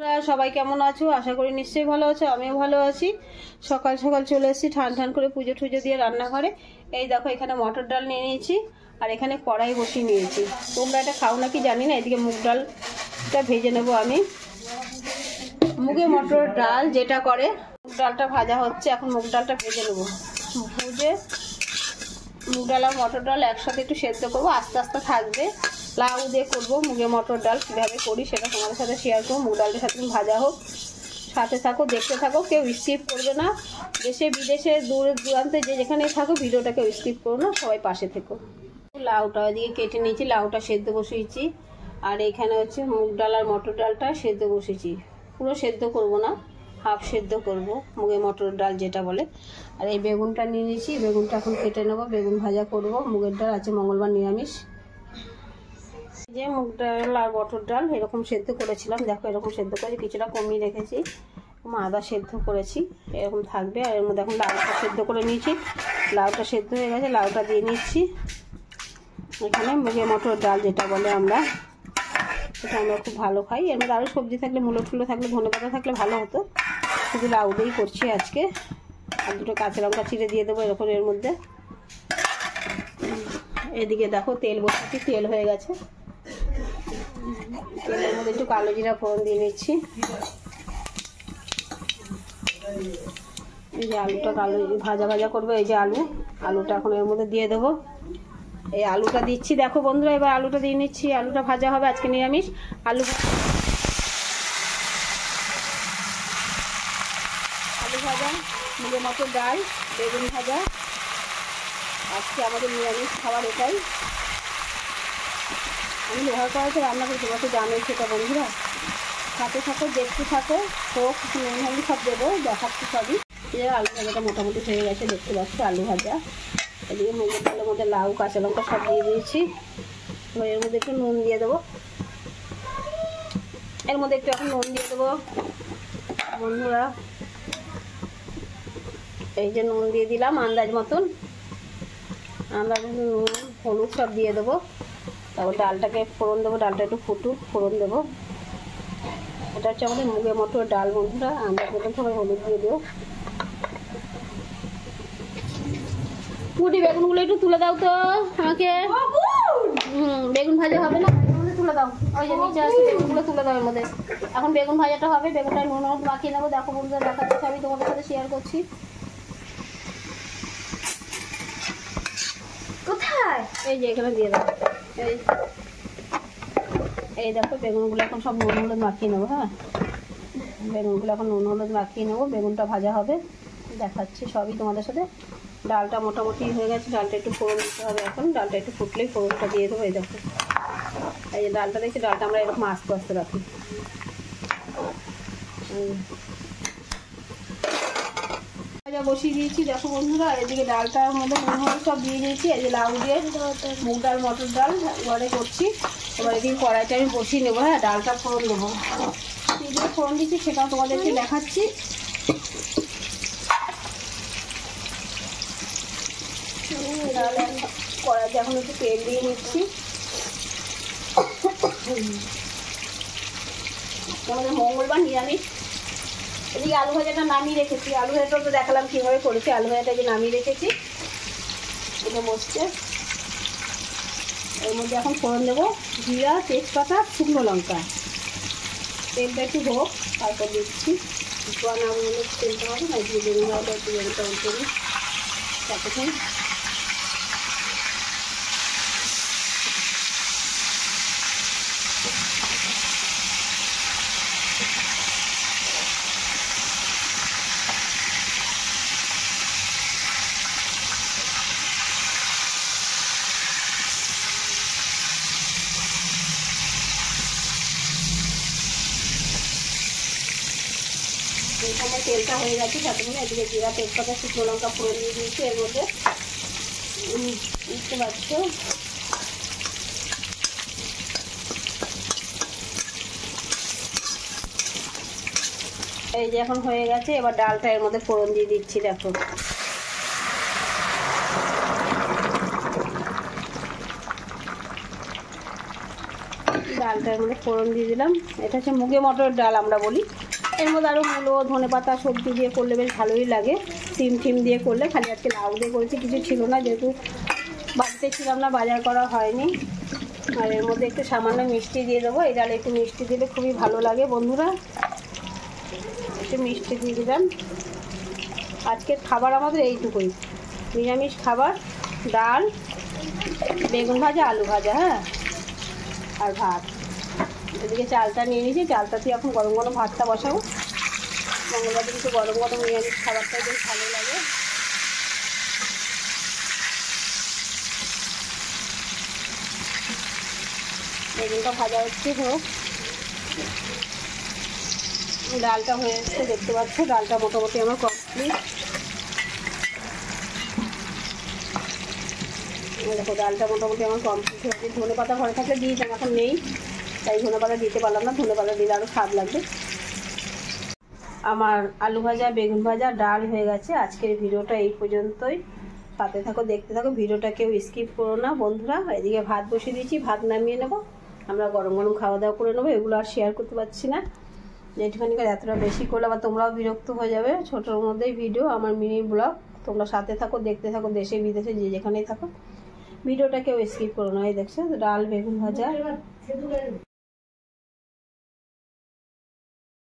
সবাই কেমন আছো? আশা করি নিশ্চয়ই ভালো আছো। আমিও ভালো আছি। সকাল সকাল চলে এসেছি ঠান ঠান করে পুজো টুজো দিয়ে রান্নাঘরে। এই দেখো এখানে মটর ডাল নিয়ে নিয়েছি আর এখানে কড়াই বসিয়ে নিয়েছি। তোমরা এটা খাও নাকি জানি না। এদিকে মুগ ডালটা ভেজে নেবো আমি। মুগে মটর ডাল যেটা করে, মুগ ডালটা ভাজা হচ্ছে, এখন মুগ ডালটা ভেজে নেবো। ভেজে মুগ ডাল আর মটর ডাল একসাথে একটু সেদ্ধ করবো, আস্তে আস্তে থাকবে। লাউ দিয়ে করবো মুগে মটর ডাল, কীভাবে করি সেটা তোমাদের সাথে শেয়ার করবো। মুগ ডালটার সাথে ভাজা হোক, সাথে থাকো, দেখতে থাকো, কেউ স্কিপ করবে না। দেশে বিদেশে দূর দূরান্তে যে যেখানেই থাকো ভিডিওটা কেউ স্কিপ করো না, সবাই পাশে থেকো। লাউটা ওইদিকে কেটে নিয়েছি, লাউটা সেদ্ধ বসিয়েছি। আর এখানে হচ্ছে মুগ ডাল আর মটর ডালটা সেদ্ধ বসিয়েছি। পুরো সেদ্ধ করব না, হাফ সেদ্ধ করব, মুগে মটর ডাল যেটা বলে। আর এই বেগুনটা নিয়ে নিয়েছি, বেগুনটা এখন কেটে নেবো, বেগুন ভাজা করব। মুগের ডাল আছে, মঙ্গলবার নিরামিষ। যে মুগ ডাল আর মটর ডাল এরকম সেদ্ধ করেছিলাম, দেখো এরকম সেদ্ধ করেছি, কিছুটা কমিয়ে রেখেছি, আদা সেদ্ধ করেছি, এরকম থাকবে। আর এর মধ্যে এখন লাউটা সেদ্ধ করে নিয়েছি, লাউটা সেদ্ধ হয়ে গেছে, লাউটা দিয়ে নিচ্ছি। এখানে মুগে মটর ডাল যেটা বলে আমরা, এটা আমরা খুব ভালো খাই। এর মধ্যে আরও সবজি থাকলে, মূলো টুলো থাকলে, ধনেপাতা থাকলে ভালো হতো, শুধু লাউ দিয়েই করছি আজকে। আর দুটো কাঁচা লঙ্কা চিড়ে দিয়ে দেবো এরকম এর মধ্যে। এদিকে দেখো তেল বসিয়েছি, তেল হয়ে গেছে, তেলের মধ্যে একটু কালো জিরা ফোড়ন দিয়ে নিচ্ছি। এই যে আলুটা কালো ভাজা ভাজা করবো, এই যে আলুটা এখন এর মধ্যে দিয়ে দেবো। এই আলুটা দিচ্ছি, দেখো বন্ধুরা, এবার আলুটা দিয়ে নিচ্ছি। আলুটা ভাজা হবে, আজকে নিরামিষ। আলু ভাজা, মুগে মটর ডাল, বেগুন ভাজা, আজকে আমাদের নিরামিষ খাবার এটাই। আমি লোহার কড়াইতে রান্না করছি, তোমাকে জানোই সেটা বন্ধুরা। সাথে সাথে দেখতে থাকো, হোক নুন হলুদ সব দেবো, দেখাচ্ছি সবই। যে আলু ভাজাটা মোটামুটি হয়ে গেছে, দেখতে পাচ্ছি আলু ভাজা। এদিকে মুগের ডালের মধ্যে লাউ, কাঁচা লঙ্কা সব দিয়ে দিয়েছি। এবার এর মধ্যে একটু নুন দিয়ে দেবো, এর মধ্যে একটু এখন নুন দিয়ে দেবো বন্ধুরা। এই যে নুন দিয়ে দিলাম আন্দাজ মতন, নুন হলুদ সব দিয়ে দেবো। তারপর ডালটাকে ফোড়ন দেবো, ডালটা একটু ফুটুক, ফোড়ন দেবো। এটা হচ্ছে আমাদের মুগে মটর ডাল বন্ধুরা, আন্দাজ মতন সবাই হলুদ দিয়ে দেবো। পুটি বেগুনগুলো একটু তুলে দাও তো আমাকে। বেগুন ভাজা হবে না, তুলে দাও। ওই যে নিচে আছে, বেগুনগুলো তুলে দাও এর মধ্যে। এখন বেগুন ভাজাটা হবে, বেগুনটা নুন হলুদ মাখিয়ে নেবো। দেখো বন্ধুরা, দেখাচ্ছি সবই তোমাদের সাথে শেয়ার করছি। কোথায়? এই যে এখানে দিয়ে দাও। এই দেখো বেগুনগুলো এখন সব নুন হলুদ মাখিয়ে নেবো। হ্যাঁ, বেগুনগুলো এখন নুন হলুদ মাখিয়ে নেবো, বেগুনটা ভাজা হবে, দেখাচ্ছি সবই তোমাদের সাথে। ডালটা মোটামুটি হয়ে গেছে, ডালটা একটু ফোড়ন দিতে হবে এখন। ডালটা একটু ফুটলেই ফোড়নটা দিয়ে দেবো। এই দেখো, এই যে ডালটা দেখছি, ডালটা আমরা এরকম আস্তে আস্তে রাখি। ভাজা বসিয়ে দিয়েছি, দেখো বন্ধুরা। এদিকে ডালটার মধ্যে নুন হলুদ সব দিয়ে দিয়েছি। এই যে লাউ দিয়ে মুগ ডাল মটর ডাল এবারে করছি। এবার এদিকে কড়াইটা আমি বসিয়ে নেবো। হ্যাঁ, ডালটা ফোড়ন দেবো, কী দিয়ে ফোড়ন দিচ্ছি সেটাও তোমাদেরকে দেখাচ্ছি। কড়াইতে এখন একটু তেল দিয়ে নিচ্ছি। আমাদের মঙ্গলবার নিরামিষ। এদিকে আলু ভাজাটা নামিয়ে রেখেছি, আলু ভাজাটা তো দেখালাম কীভাবে করেছি। আলু ভাজাটা যে নামিয়ে রেখেছি, এটা বসছে। এর মধ্যে এখন ফোড়ন দেবো জিরা, তেজপাতা, শুকনো লঙ্কা। তেলটা একটু হোক, তারপর দিচ্ছি। জোয়া না বলে তেলটা হবে না, দিয়ে বেগুন ভাজাটা একটু বেগুনটা উল্টে দিই। ততক্ষণ এখানে তেলটা হয়ে গেছে, ততক্ষণে এদিকে জিরা, তেজপাতা, শুকনো লঙ্কা ফোড়ন দিয়ে দিয়েছি এর মধ্যে, বুঝতে পারছো। এই যে এখন হয়ে গেছে, এবার ডালটা এর মধ্যে ফোড়ন দিয়ে দিচ্ছি। দেখো ডালটার মধ্যে ফোড়ন দিয়ে দিলাম। এটা হচ্ছে মুগে মটরের ডাল আমরা বলি। এর মধ্যে আরও মূলো, ধনেপাতা, সবজি দিয়ে করলে বেশ ভালোই লাগে। সিম টিম দিয়ে করলে, খালি আজকে লাউ দিয়ে করেছি, কিছু ছিল না যেহেতু বাড়িতে ছিলাম না, বাজার করা হয়নি। আর এর মধ্যে একটু সামান্য মিষ্টি দিয়ে দেবো। এই ডালে একটু মিষ্টি দিলে খুবই ভালো লাগে বন্ধুরা, একটু মিষ্টি দিয়ে দিলাম। আজকের খাবার আমাদের এইটুকুই, নিরামিষ খাবার, ডাল, বেগুন ভাজা, আলু ভাজা, হ্যাঁ, আর ভাত। এদিকে চালটা নিয়ে নিয়েছি, চালটা দিয়ে এখন গরম গরম ভাতটা বসাবো। মঙ্গলবার দিন একটু গরম গরম নিরামিষ খাবারটাই বেশ ভালো লাগে। বেগুনটা ভাজা হচ্ছে, হোক। ডালটা হয়ে এসছে, দেখতে পাচ্ছ ডালটা মোটামুটি আমার কমপ্লিট। দেখো ডালটা মোটামুটি আমার কমপ্লিট হয়েছে। ধনে পাতা ঘরে থাকলে দিয়েছিলাম, এখন নেই, তাই ধনে পাতা দিতে পারলাম না। ধনে পাতা দিলে আরও স্বাদ লাগবে। আমার আলু ভাজা, বেগুন ভাজা, ডাল হয়ে গেছে। আজকের ভিডিওটা এই পর্যন্তই। সাথে থাকো, দেখতে থাকো, ভিডিওটা কেউ স্কিপ করো না বন্ধুরা। এদিকে ভাত বসিয়ে দিয়েছি, ভাত নামিয়ে নেবো, আমরা গরম গরম খাওয়া দাওয়া করে নেবো। এগুলো আর শেয়ার করতে পারছি না, যেটুখানি করে এতটা বেশি করলে আবার তোমরাও বিরক্ত হয়ে যাবে। ছোটোর মধ্যেই ভিডিও, আমার মিনি ব্লগ। তোমরা সাথে থাকো, দেখতে থাকো, দেশে বিদেশে যে যেখানেই থাকো, ভিডিওটা কেউ স্কিপ করো না। এই দেখছো ডাল, বেগুন ভাজা।